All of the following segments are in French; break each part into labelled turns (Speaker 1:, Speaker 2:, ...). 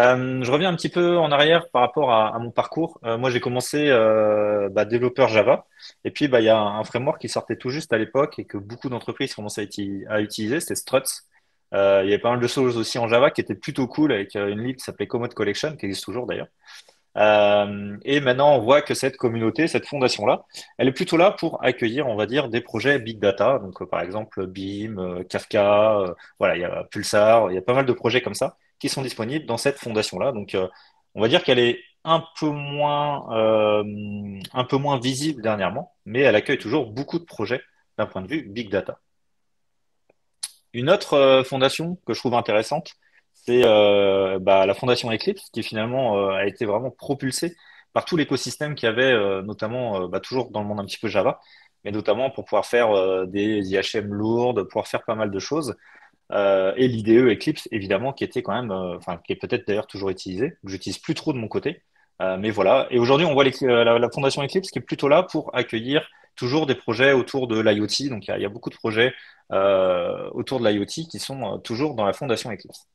Speaker 1: Je reviens un petit peu en arrière par rapport à mon parcours. Moi, j'ai commencé développeur Java, et puis il y a un framework qui sortait tout juste à l'époque et que beaucoup d'entreprises commençaient à utiliser, c'était Struts. Il y avait pas mal de choses aussi en Java qui étaient plutôt cool avec une lib qui s'appelait Commode Collection, qui existe toujours d'ailleurs. Et maintenant, on voit que cette communauté, cette fondation-là, elle est plutôt là pour accueillir, on va dire, des projets big data. Donc, par exemple, Beam, Kafka, voilà, il y a Pulsar, il y a pas mal de projets comme ça qui sont disponibles dans cette fondation-là. Donc, on va dire qu'elle est un peu moins visible dernièrement, mais elle accueille toujours beaucoup de projets d'un point de vue big data. Une autre fondation que je trouve intéressante, c'est la fondation Eclipse, qui finalement a été vraiment propulsée par tout l'écosystème qu'il y avait, notamment toujours dans le monde un petit peu Java, mais notamment pour pouvoir faire des IHM lourdes, pouvoir faire pas mal de choses. Et l'IDE Eclipse, évidemment, qui était quand même, enfin, qui est peut-être d'ailleurs toujours utilisée, que j'utilise plus trop de mon côté. Mais voilà. Et aujourd'hui, on voit la fondation Eclipse qui est plutôt là pour accueillir toujours des projets autour de l'IoT. Donc, il y a beaucoup de projets autour de l'IoT qui sont toujours dans la fondation Eclipse.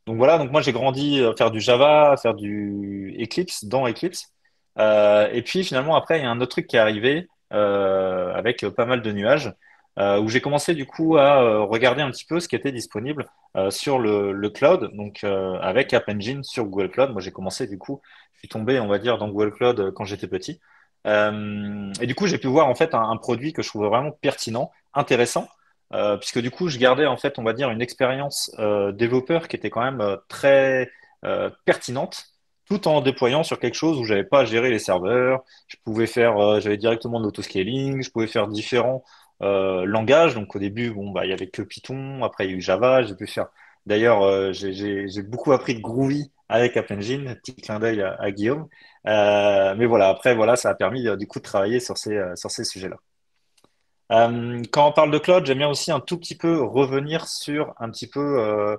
Speaker 1: Donc voilà, donc moi j'ai grandi à faire du Java, à faire du Eclipse dans Eclipse. Et puis finalement après il y a un autre truc qui est arrivé avec pas mal de nuages où j'ai commencé du coup à regarder un petit peu ce qui était disponible sur le cloud, donc avec App Engine sur Google Cloud. Moi j'ai commencé du coup, je suis tombé on va dire dans Google Cloud quand j'étais petit. Et du coup j'ai pu voir en fait un produit que je trouvais vraiment pertinent, intéressant puisque du coup, je gardais en fait, on va dire, une expérience développeur qui était quand même très pertinente, tout en déployant sur quelque chose où j'avais pas à gérer les serveurs. Je pouvais faire, j'avais directement de l'autoscaling, je pouvais faire différents langages. Donc au début, bon, il y avait que Python, après il y a eu Java, j'ai pu faire. D'ailleurs, j'ai beaucoup appris de Groovy avec App Engine, petit clin d'œil à Guillaume. Mais voilà, après, voilà, ça a permis du coup de travailler sur ces sujets-là. Quand on parle de cloud, j'aime bien aussi un tout petit peu revenir sur un petit peu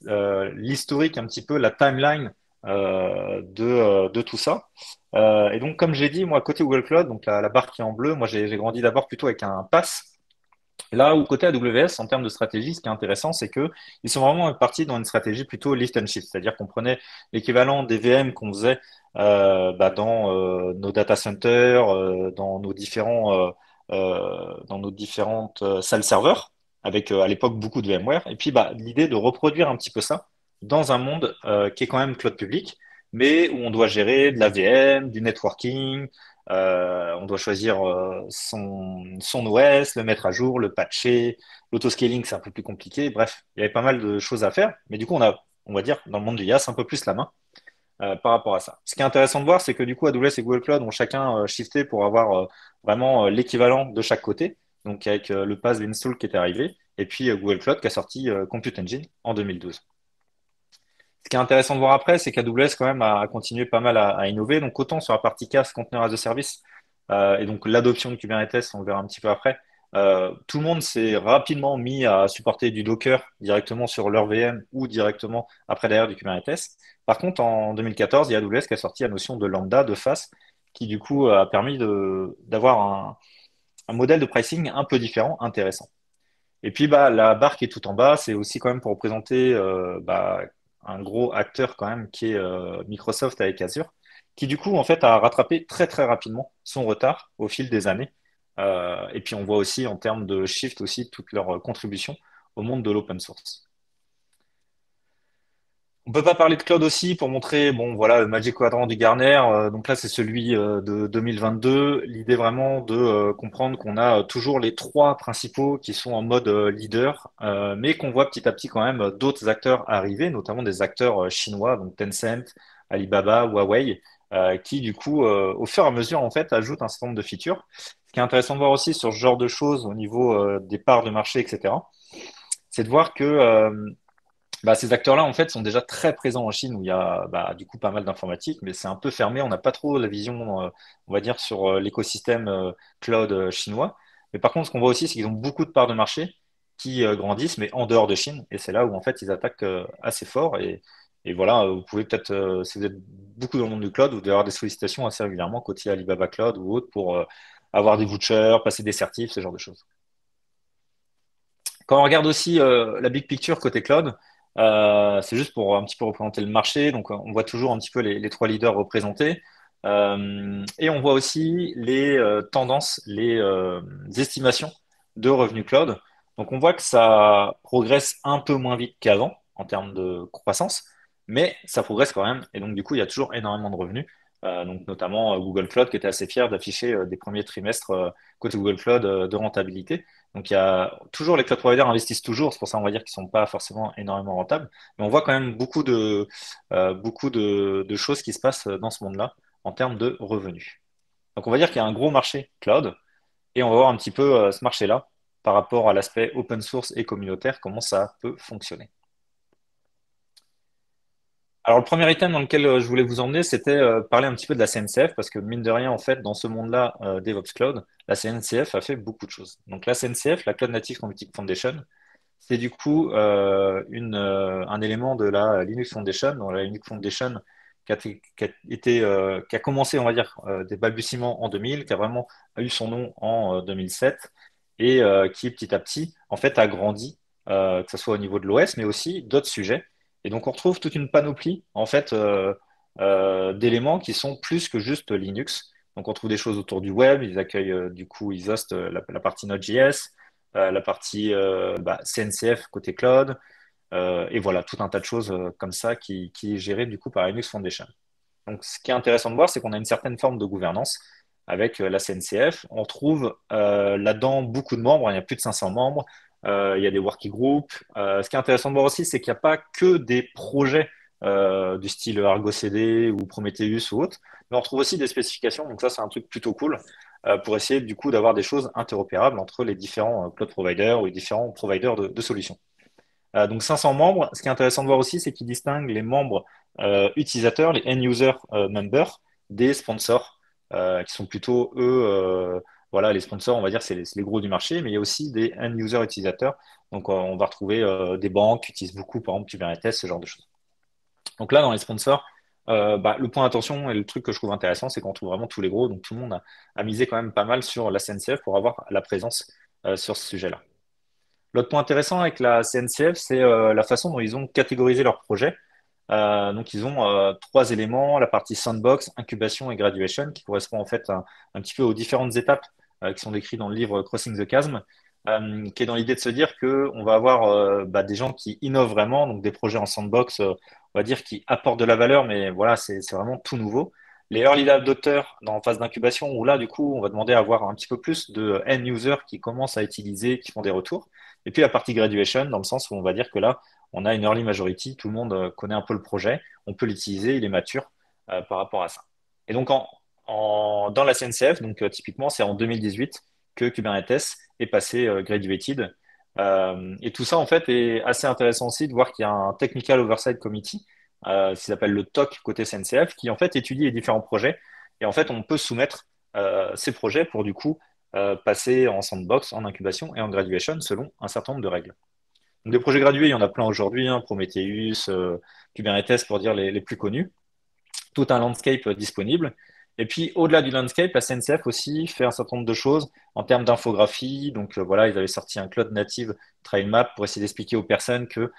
Speaker 1: l'historique, un petit peu la timeline de tout ça. Et donc, comme j'ai dit, moi, côté Google Cloud, donc la barre qui est en bleu, moi, j'ai grandi d'abord plutôt avec un pass. Là où côté AWS, en termes de stratégie, ce qui est intéressant, c'est que ils sont vraiment partis dans une stratégie plutôt lift and shift, c'est-à-dire qu'on prenait l'équivalent des VM qu'on faisait dans nos data centers, dans nos différentes salles serveurs, avec à l'époque beaucoup de VMware, et puis l'idée de reproduire un petit peu ça dans un monde qui est quand même cloud public, mais où on doit gérer de la VM, du networking, on doit choisir son OS, le mettre à jour, le patcher. L'autoscaling, c'est un peu plus compliqué. Bref, il y avait pas mal de choses à faire. Mais du coup, on va dire, dans le monde du IaaS, un peu plus la main par rapport à ça. Ce qui est intéressant de voir, c'est que du coup, AWS et Google Cloud ont chacun shifté pour avoir vraiment l'équivalent de chaque côté. Donc, avec le pass d'install qui est arrivé. Et puis, Google Cloud qui a sorti Compute Engine en 2012. Ce qui est intéressant de voir après, c'est qu'AWS quand même a continué pas mal à innover. Donc autant sur la partie CAS, Container as a Service, et donc l'adoption de Kubernetes, on le verra un petit peu après. Tout le monde s'est rapidement mis à supporter du Docker directement sur leur VM ou directement après derrière du Kubernetes. Par contre, en 2014, il y a AWS qui a sorti la notion de lambda, de FAS, qui du coup a permis d'avoir un modèle de pricing un peu différent, intéressant. Et puis la barre qui est tout en bas, c'est aussi quand même pour représenter un gros acteur quand même qui est Microsoft avec Azure, qui du coup en fait a rattrapé très très rapidement son retard au fil des années. Et puis on voit aussi en termes de shift aussi toute leur contribution au monde de l'open source. On peut pas parler de cloud aussi pour montrer, bon voilà, le Magic Quadrant du Gartner. Donc là, c'est celui de 2022. L'idée vraiment de comprendre qu'on a toujours les trois principaux qui sont en mode leader, mais qu'on voit petit à petit quand même d'autres acteurs arriver, notamment des acteurs chinois, donc Tencent, Alibaba, Huawei, qui du coup, au fur et à mesure, en fait, ajoutent un certain nombre de features. Ce qui est intéressant de voir aussi sur ce genre de choses au niveau des parts de marché, etc., c'est de voir que ces acteurs-là, en fait, sont déjà très présents en Chine où il y a du coup pas mal d'informatique, mais c'est un peu fermé. On n'a pas trop la vision, on va dire, sur l'écosystème cloud chinois. Mais par contre, ce qu'on voit aussi, c'est qu'ils ont beaucoup de parts de marché qui grandissent, mais en dehors de Chine. Et c'est là où, en fait, ils attaquent assez fort. Et voilà, vous pouvez peut-être, si vous êtes beaucoup dans le monde du cloud, vous devez avoir des sollicitations assez régulièrement côté Alibaba Cloud ou autre pour avoir des vouchers, passer des certifs, ce genre de choses. Quand on regarde aussi la big picture côté cloud, C'est juste pour un petit peu représenter le marché. Donc, on voit toujours un petit peu les trois leaders représentés. Et on voit aussi les tendances, les estimations de revenus cloud. Donc, on voit que ça progresse un peu moins vite qu'avant en termes de croissance, mais ça progresse quand même. Et donc, du coup, il y a toujours énormément de revenus. Donc, notamment Google Cloud qui était assez fier d'afficher des premiers trimestres côté Google Cloud de rentabilité. Donc, il y a toujours les cloud providers investissent toujours. C'est pour ça, on va dire qu'ils sont pas forcément énormément rentables. Mais on voit quand même beaucoup de choses qui se passent dans ce monde-là en termes de revenus. Donc, on va dire qu'il y a un gros marché cloud et on va voir un petit peu ce marché-là par rapport à l'aspect open source et communautaire, comment ça peut fonctionner. Alors, le premier item dans lequel je voulais vous emmener, c'était parler un petit peu de la CNCF, parce que mine de rien, en fait, dans ce monde-là, DevOps Cloud, la CNCF a fait beaucoup de choses. Donc, la CNCF, la Cloud Native Computing Foundation, c'est du coup un élément de la Linux Foundation, dans la Linux Foundation qui a commencé, on va dire, des balbutiements en 2000, qui a vraiment eu son nom en 2007 et qui petit à petit, en fait, a grandi, que ce soit au niveau de l'OS, mais aussi d'autres sujets. Et donc, on retrouve toute une panoplie, en fait, d'éléments qui sont plus que juste Linux. Donc, on trouve des choses autour du web. Ils accueillent, du coup, ils hostent la partie Node.js, la partie CNCF côté cloud, et voilà, tout un tas de choses comme ça qui est géré du coup par Linux Foundation. Donc, ce qui est intéressant de voir, c'est qu'on a une certaine forme de gouvernance avec la CNCF. On trouve là-dedans beaucoup de membres, il y a plus de 500 membres, il y a des working groups. Ce qui est intéressant de voir aussi, c'est qu'il n'y a pas que des projets du style Argo CD ou Prometheus ou autre, mais on trouve aussi des spécifications. Donc ça, c'est un truc plutôt cool pour essayer du coup d'avoir des choses interopérables entre les différents cloud providers ou les différents providers de solutions. Donc 500 membres. Ce qui est intéressant de voir aussi, c'est qu'ils distinguent les membres utilisateurs, les end-user members, des sponsors, qui sont plutôt eux, voilà, les sponsors, on va dire, c'est les gros du marché, mais il y a aussi des end-user utilisateurs. Donc on va retrouver des banques qui utilisent beaucoup, par exemple, Kubernetes, ce genre de choses. Donc là, dans les sponsors, le point d'attention et le truc que je trouve intéressant, c'est qu'on trouve vraiment tous les gros. Donc tout le monde a misé quand même pas mal sur la CNCF pour avoir la présence sur ce sujet-là. L'autre point intéressant avec la CNCF, c'est la façon dont ils ont catégorisé leurs projets. Donc, ils ont trois éléments, la partie sandbox, incubation et graduation, qui correspond en fait un petit peu aux différentes étapes qui sont décrites dans le livre Crossing the Chasm, qui est dans l'idée de se dire qu'on va avoir des gens qui innovent vraiment, donc des projets en sandbox, on va dire, qui apportent de la valeur, mais voilà, c'est vraiment tout nouveau. Les early adopters dans phase d'incubation, où là, du coup, on va demander à avoir un petit peu plus de end users qui commencent à utiliser, qui font des retours. Et puis la partie graduation, dans le sens où on va dire que là, on a une early majority, tout le monde connaît un peu le projet, on peut l'utiliser, il est mature par rapport à ça. Et donc dans la CNCF, donc typiquement c'est en 2018 que Kubernetes est passé graduated. Et tout ça en fait est assez intéressant aussi de voir qu'il y a un Technical Oversight Committee, qui s'appelle le TOC côté CNCF, qui en fait étudie les différents projets. Et en fait on peut soumettre ces projets pour du coup passer en sandbox, en incubation et en graduation selon un certain nombre de règles. Donc, des projets gradués, il y en a plein aujourd'hui, hein, Prometheus, Kubernetes pour dire les plus connus, tout un landscape disponible. Et puis, au-delà du landscape, la CNCF aussi fait un certain nombre de choses en termes d'infographie. Donc, voilà, ils avaient sorti un Cloud Native Trail Map pour essayer d'expliquer aux personnes que,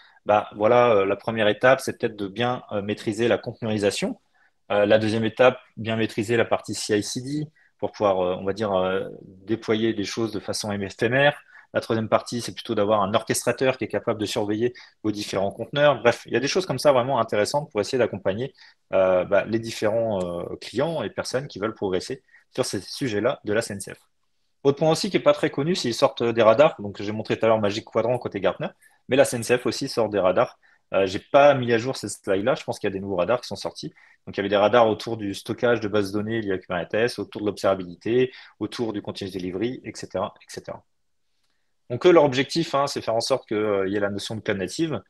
Speaker 1: voilà, la première étape, c'est peut-être de bien maîtriser la containerisation. La deuxième étape, bien maîtriser la partie CI/CD pour pouvoir, on va dire, déployer des choses de façon éphémère. La troisième partie, c'est plutôt d'avoir un orchestrateur qui est capable de surveiller vos différents conteneurs. Bref, il y a des choses comme ça vraiment intéressantes pour essayer d'accompagner les différents clients et personnes qui veulent progresser sur ces sujets-là de la SNCF. Autre point aussi qui n'est pas très connu, c'est qu'ils sortent des radars. Donc, j'ai montré tout à l'heure Magic Quadrant côté Gartner, mais la SNCF aussi sort des radars. J'ai pas mis à jour ces slides-là. Je pense qu'il y a des nouveaux radars qui sont sortis. Donc, il y avait des radars autour du stockage de bases de données liées à Kubernetes, autour de l'observabilité, autour du continuous delivery, etc., etc. Donc, eux, leur objectif, hein, c'est faire en sorte qu'il y ait la notion de cloud native.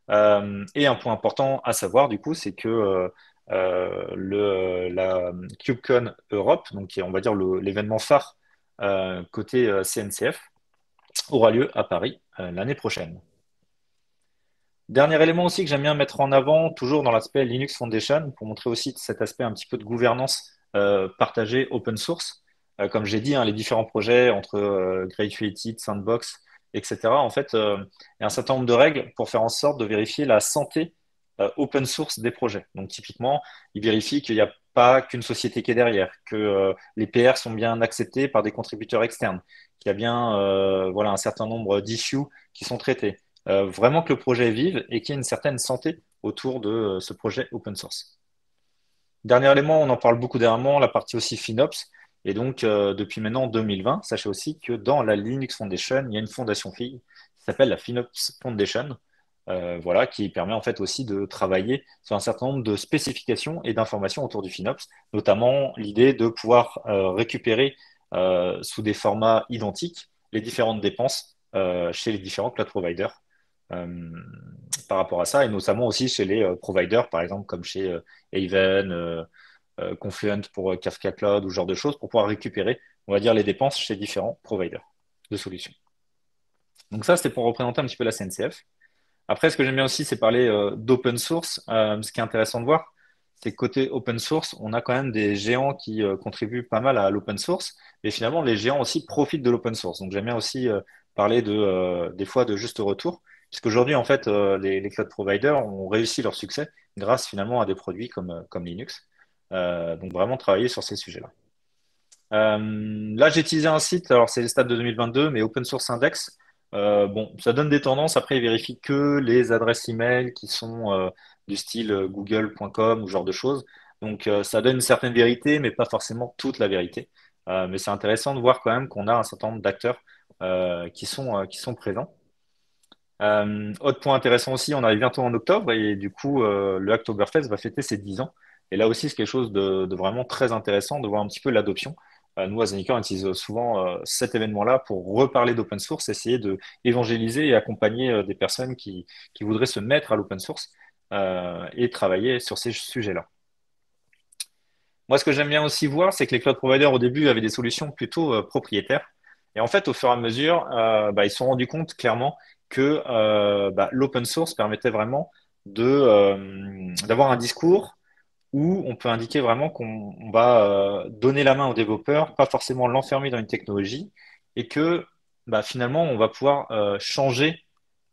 Speaker 1: Et un point important à savoir, du coup, c'est que la KubeCon Europe, donc qui est, on va dire l'événement phare côté CNCF, aura lieu à Paris l'année prochaine. Dernier élément aussi que j'aime bien mettre en avant, toujours dans l'aspect Linux Foundation, pour montrer aussi cet aspect un petit peu de gouvernance partagée open source. Comme j'ai dit, hein, les différents projets entre Graduated, Sandbox etc. En fait, il y a un certain nombre de règles pour faire en sorte de vérifier la santé open source des projets. Donc, typiquement, ils vérifient qu'il n'y a pas qu'une société qui est derrière, que les PR sont bien acceptés par des contributeurs externes, qu'il y a bien voilà, un certain nombre d'issues qui sont traités. Vraiment que le projet vive et qu'il y ait une certaine santé autour de ce projet open source. Dernier élément, on en parle beaucoup dernièrement, la partie aussi FinOps. Et donc, depuis maintenant 2020, sachez aussi que dans la Linux Foundation, il y a une fondation fille qui s'appelle la FinOps Foundation, voilà, qui permet en fait aussi de travailler sur un certain nombre de spécifications et d'informations autour du FinOps, notamment l'idée de pouvoir récupérer sous des formats identiques les différentes dépenses chez les différents cloud providers. Euh, Par rapport à ça, et notamment aussi chez les providers, par exemple, comme chez Haven, Confluent pour Kafka Cloud ou ce genre de choses, pour pouvoir récupérer, on va dire, les dépenses chez différents providers de solutions. Donc ça, c'était pour représenter un petit peu la CNCF. Après, ce que j'aime bien aussi, c'est parler d'open source. Ce qui est intéressant de voir, c'est que côté open source, on a quand même des géants qui contribuent pas mal à l'open source, mais finalement, les géants aussi profitent de l'open source. Donc j'aime bien aussi parler des fois de juste retour, puisqu'aujourd'hui, en fait, les cloud providers ont réussi leur succès grâce finalement à des produits comme Linux. Donc vraiment travailler sur ces sujets-là. Là, j'ai utilisé un site, alors c'est les stats de 2022, mais Open Source Index. Bon, ça donne des tendances. Après, il vérifie que les adresses email qui sont du style google.com ou ce genre de choses. Donc, ça donne une certaine vérité, mais pas forcément toute la vérité. Mais c'est intéressant de voir quand même qu'on a un certain nombre d'acteurs qui sont présents. Autre point intéressant aussi, on arrive bientôt en octobre et du coup, le Hacktoberfest va fêter ses 10 ans. Et là aussi, c'est quelque chose de vraiment très intéressant de voir un petit peu l'adoption. Nous, à Zenica, on utilise souvent cet événement-là pour reparler d'open source, essayer de évangéliser et accompagner des personnes qui voudraient se mettre à l'open source et travailler sur ces sujets-là. Moi, ce que j'aime bien aussi voir, c'est que les cloud providers, au début, avaient des solutions plutôt propriétaires. Et en fait, au fur et à mesure, ils se sont rendus compte clairement que l'open source permettait vraiment d'avoir un discours où on peut indiquer vraiment qu'on va donner la main au développeur, pas forcément l'enfermer dans une technologie, et que finalement, on va pouvoir changer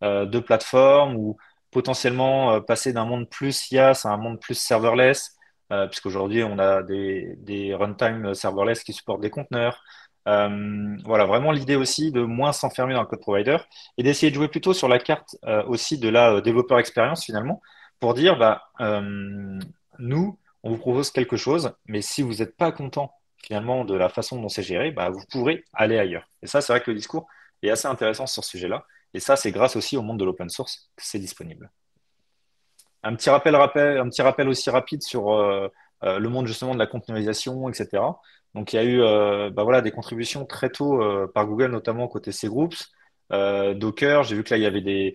Speaker 1: de plateforme ou potentiellement passer d'un monde plus IaaS à un monde plus serverless, puisqu'aujourd'hui, on a des runtime serverless qui supportent des conteneurs. Voilà, vraiment l'idée aussi de moins s'enfermer dans le code provider et d'essayer de jouer plutôt sur la carte aussi de la développeur expérience finalement pour dire nous, on vous propose quelque chose, mais si vous n'êtes pas content finalement de la façon dont c'est géré, vous pourrez aller ailleurs. Et ça, c'est vrai que le discours est assez intéressant sur ce sujet-là. Et ça, c'est grâce aussi au monde de l'open source que c'est disponible. Un petit rappel aussi rapide sur le monde justement de la containerisation, etc. Donc, il y a eu voilà, des contributions très tôt par Google, notamment côté cgroups, Docker. J'ai vu que là, il y avait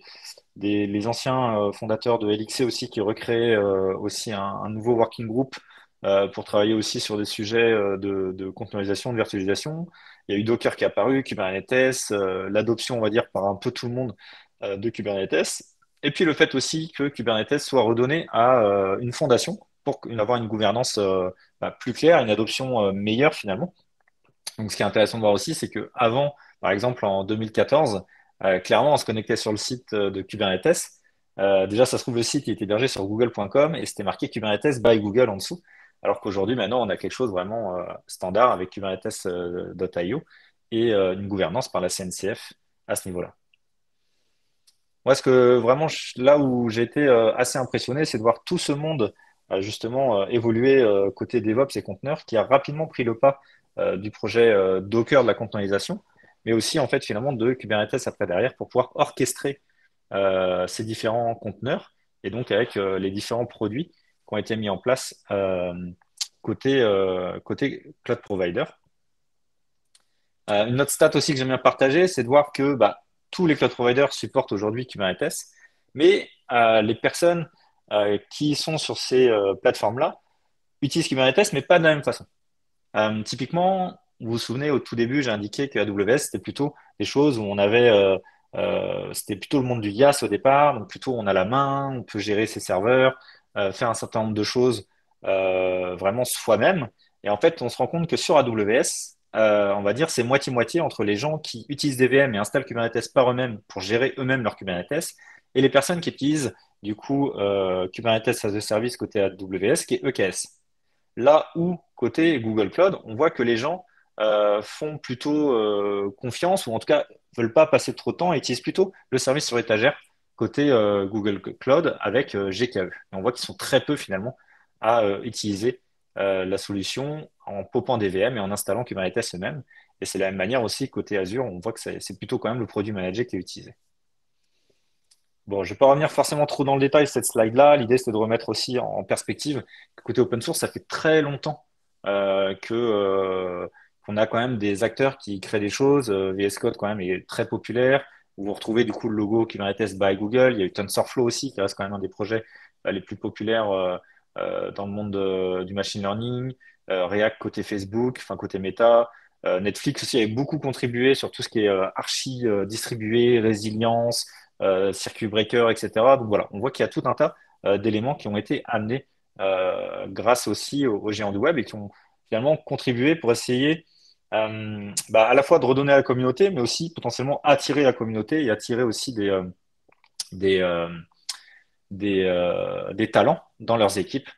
Speaker 1: les anciens fondateurs de LXC aussi qui recréaient aussi un nouveau working group pour travailler aussi sur des sujets de containerisation, de virtualisation. Il y a eu Docker qui est apparu, Kubernetes, l'adoption, on va dire, par un peu tout le monde de Kubernetes. Et puis le fait aussi que Kubernetes soit redonné à une fondation pour avoir une gouvernance plus claire, une adoption meilleure finalement. Donc ce qui est intéressant de voir aussi, c'est que avant, par exemple en 2014, clairement on se connectait sur le site de Kubernetes. Déjà, ça se trouve, le site il était hébergé sur google.com et c'était marqué Kubernetes by Google en dessous. Alors qu'aujourd'hui, maintenant, on a quelque chose vraiment standard avec Kubernetes.io et une gouvernance par la CNCF à ce niveau-là. Moi, ce que vraiment, là où j'ai été assez impressionné, c'est de voir tout ce monde justement évoluer côté DevOps et conteneurs, qui a rapidement pris le pas du projet Docker de la containerisation, mais aussi en fait finalement de Kubernetes après derrière pour pouvoir orchestrer ces différents conteneurs et donc avec les différents produits qui ont été mis en place côté cloud provider. Une autre stat aussi que j'aime bien partager, c'est de voir que tous les cloud providers supportent aujourd'hui Kubernetes, mais les personnes qui sont sur ces plateformes-là utilisent Kubernetes, mais pas de la même façon. Typiquement, vous vous souvenez, au tout début, j'ai indiqué que AWS, c'était plutôt des choses où on avait, c'était plutôt le monde du IaaS au départ, donc plutôt on a la main, on peut gérer ses serveurs, faire un certain nombre de choses vraiment soi-même. Et en fait, on se rend compte que sur AWS, on va dire, c'est moitié-moitié entre les gens qui utilisent des VM et installent Kubernetes par eux-mêmes pour gérer eux-mêmes leur Kubernetes et les personnes qui utilisent du coup Kubernetes as a service côté AWS qui est EKS. Là où côté Google Cloud, on voit que les gens font plutôt confiance ou en tout cas veulent pas passer trop de temps et utilisent plutôt le service sur étagère côté Google Cloud avec GKE. Et on voit qu'ils sont très peu finalement à utiliser la solution en popant des VM et en installant Kubernetes eux-mêmes. Et c'est la même manière aussi côté Azure, on voit que c'est plutôt quand même le produit managé qui est utilisé. Bon, je ne vais pas revenir forcément trop dans le détail de cette slide-là. L'idée, c'est de remettre aussi en perspective que côté open source, ça fait très longtemps qu'on a quand même des acteurs qui créent des choses. VS Code, quand même, est très populaire. Vous retrouvez du coup le logo Kubernetes by Google. Il y a eu TensorFlow aussi, qui reste quand même un des projets les plus populaires dans le monde du machine learning. React côté Facebook, enfin côté Meta. Netflix aussi avait beaucoup contribué sur tout ce qui est archi distribué, résilience circuit breaker, etc. Donc voilà, on voit qu'il y a tout un tas d'éléments qui ont été amenés grâce aussi aux géants du web et qui ont finalement contribué pour essayer à la fois de redonner à la communauté, mais aussi potentiellement attirer la communauté et attirer aussi des, euh, des talents dans leurs équipes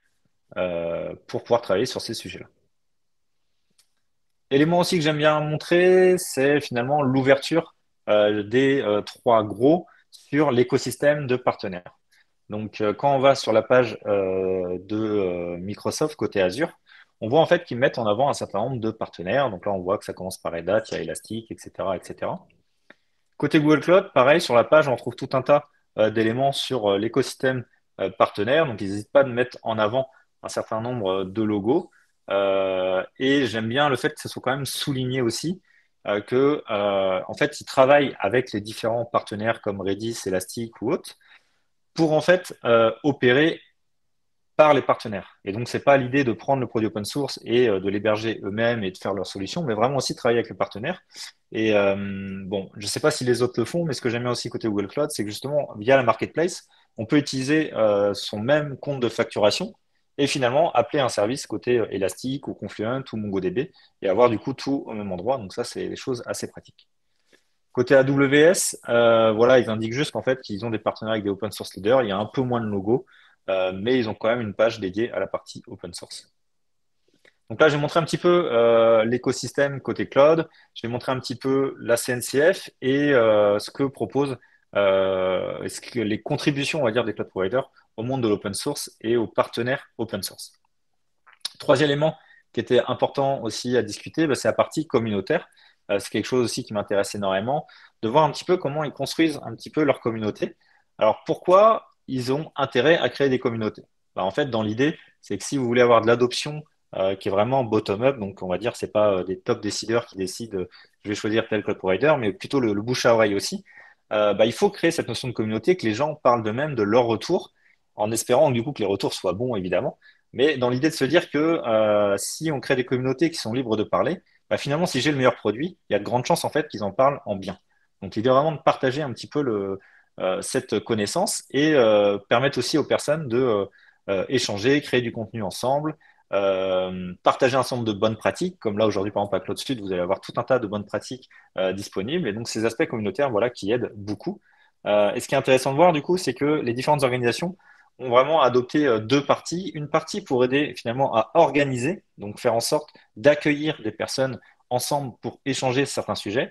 Speaker 1: pour pouvoir travailler sur ces sujets-là. Élément aussi que j'aime bien montrer, c'est finalement l'ouverture des trois gros sur l'écosystème de partenaires. Donc, quand on va sur la page de Microsoft côté Azure, on voit en fait qu'ils mettent en avant un certain nombre de partenaires. Donc là, on voit que ça commence par Red Hat, il y a Elastic, etc., etc. Côté Google Cloud, pareil, sur la page, on trouve tout un tas d'éléments sur l'écosystème partenaire. Donc, ils n'hésitent pas de mettre en avant un certain nombre de logos. Et j'aime bien le fait que ce soit quand même souligné aussi que, en fait, ils travaillent avec les différents partenaires comme Redis, Elastic ou autres pour en fait opérer par les partenaires. Et donc, c'est pas l'idée de prendre le produit open source et de l'héberger eux-mêmes et de faire leur solution, mais vraiment aussi travailler avec les partenaires. Et bon, je sais pas si les autres le font, mais ce que j'aime bien aussi côté Google Cloud, c'est que justement, via la marketplace, on peut utiliser son même compte de facturation et finalement appeler un service côté Elastic ou Confluent ou MongoDB et avoir du coup tout au même endroit. Donc ça, c'est des choses assez pratiques. Côté AWS, voilà, ils indiquent juste qu'en fait, qu'ils ont des partenaires avec des open source leaders. Il y a un peu moins de logos, mais ils ont quand même une page dédiée à la partie open source. Donc là, j'ai montré un petit peu l'écosystème côté cloud. Je vais montrer un petit peu la CNCF et ce que propose les contributions, on va dire, des cloud providers au monde de l'open source et aux partenaires open source. Troisième élément qui était important aussi à discuter, bah, c'est la partie communautaire. C'est quelque chose aussi qui m'intéresse énormément, de voir un petit peu comment ils construisent un petit peu leur communauté. Alors pourquoi ils ont intérêt à créer des communautés? Bah, en fait, dans l'idée, c'est que si vous voulez avoir de l'adoption qui est vraiment bottom-up, donc on va dire c'est pas des top décideurs qui décident je vais choisir tel cloud provider, mais plutôt le bouche à oreille aussi, bah, il faut créer cette notion de communauté, que les gens parlent d'eux-mêmes, de leur retour, en espérant du coup que les retours soient bons évidemment mais dans l'idée de se dire que si on crée des communautés qui sont libres de parler, bah, finalement, si j'ai le meilleur produit, il y a de grandes chances en fait qu'ils en parlent en bien. Donc l'idée vraiment de partager un petit peu cette connaissance et permettre aussi aux personnes de échanger, créer du contenu ensemble, partager un certain nombre de bonnes pratiques, comme là aujourd'hui par exemple à CloudStude, vous allez avoir tout un tas de bonnes pratiques disponibles et donc ces aspects communautaires voilà, qui aident beaucoup. Et ce qui est intéressant de voir du coup, c'est que les différentes organisations ont vraiment adopté deux parties. Une partie pour aider finalement à organiser, donc faire en sorte d'accueillir des personnes ensemble pour échanger certains sujets.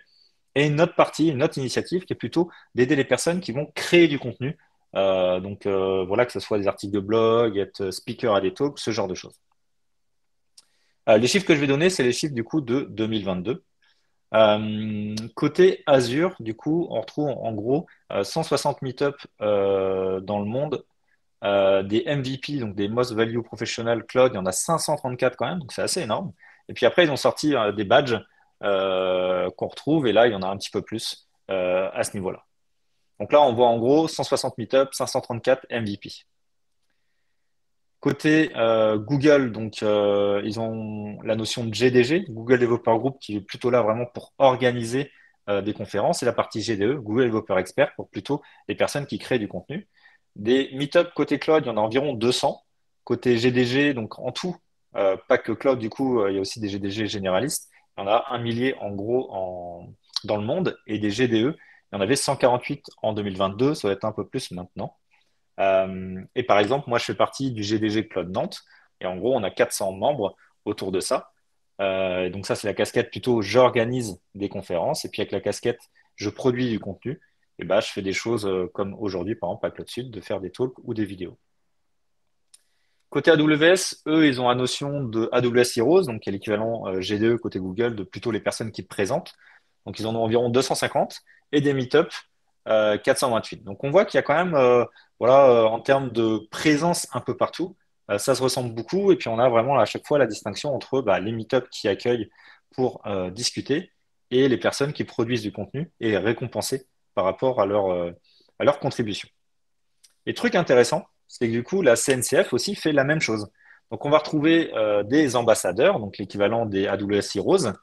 Speaker 1: Et une autre partie, une autre initiative qui est plutôt d'aider les personnes qui vont créer du contenu. Voilà, que ce soit des articles de blog, être speaker à des talks, ce genre de choses. Les chiffres que je vais donner, c'est les chiffres du coup de 2022. Côté Azure, du coup, on retrouve en gros 160 meetups dans le monde des MVP, donc des Most Value Professional Cloud, il y en a 534 quand même, donc c'est assez énorme. Et puis après, ils ont sorti des badges qu'on retrouve, et là, il y en a un petit peu plus à ce niveau-là. Donc là, on voit en gros 160 meetups, 534 MVP. Côté Google, donc ils ont la notion de GDG, Google Developer Group, qui est plutôt là vraiment pour organiser des conférences, et la partie GDE, Google Developer Expert, pour plutôt les personnes qui créent du contenu. Des meetups côté cloud, il y en a environ 200. Côté GDG, donc en tout, pas que cloud, du coup, il y a aussi des GDG généralistes, Il y en a un millier en gros dans le monde, et des GDE, il y en avait 148 en 2022, ça va être un peu plus maintenant. Et par exemple, moi, je fais partie du GDG Cloud Nantes. Et en gros, on a 400 membres autour de ça. Et donc ça, c'est la casquette plutôt, j'organise des conférences. Et puis avec la casquette, je produis du contenu. Et bah, je fais des choses comme aujourd'hui, par exemple, à Cloud Sud, de faire des talks ou des vidéos. Côté AWS, eux, ils ont la notion de AWS Heroes, donc qui est l'équivalent GDE côté Google de plutôt les personnes qui présentent. Donc ils en ont environ 250 et des meet-up 428. Donc on voit qu'il y a quand même, voilà, en termes de présence un peu partout, ça se ressemble beaucoup. Et puis on a vraiment à chaque fois la distinction entre bah, les meet-up qui accueillent pour discuter et les personnes qui produisent du contenu et récompensées par rapport à leur contribution. Et truc intéressant, c'est que du coup, la CNCF aussi fait la même chose. Donc, on va retrouver des ambassadeurs, donc l'équivalent des AWS Heroes,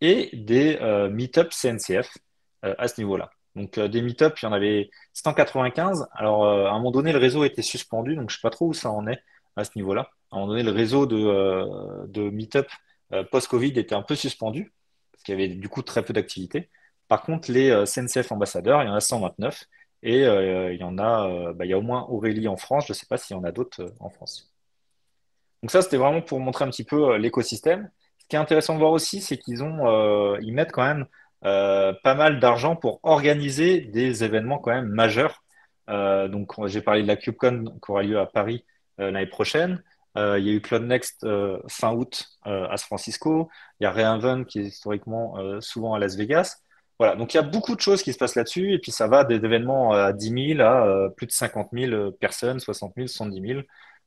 Speaker 1: et des Meetup CNCF à ce niveau-là. Donc, des Meetup, il y en avait 195. Alors, à un moment donné, le réseau était suspendu, donc je ne sais pas trop où ça en est à ce niveau-là. À un moment donné, le réseau de Meetup post-Covid était un peu suspendu, parce qu'il y avait du coup très peu d'activité. Par contre, les CNCF ambassadeurs, il y en a 129. Et il y en a, bah, il y a au moins Aurélie en France. Je ne sais pas s'il y en a d'autres en France. Donc ça, c'était vraiment pour montrer un petit peu l'écosystème. Ce qui est intéressant de voir aussi, c'est ils mettent quand même pas mal d'argent pour organiser des événements quand même majeurs. Donc j'ai parlé de la KubeCon qui aura lieu à Paris l'année prochaine. Il y a eu Cloud Next fin août à San Francisco. Il y a Re:invent qui est historiquement souvent à Las Vegas. Voilà, donc il y a beaucoup de choses qui se passent là-dessus. Et puis ça va des événements à 10 000 à plus de 50 000 personnes, 60 000, 110 000.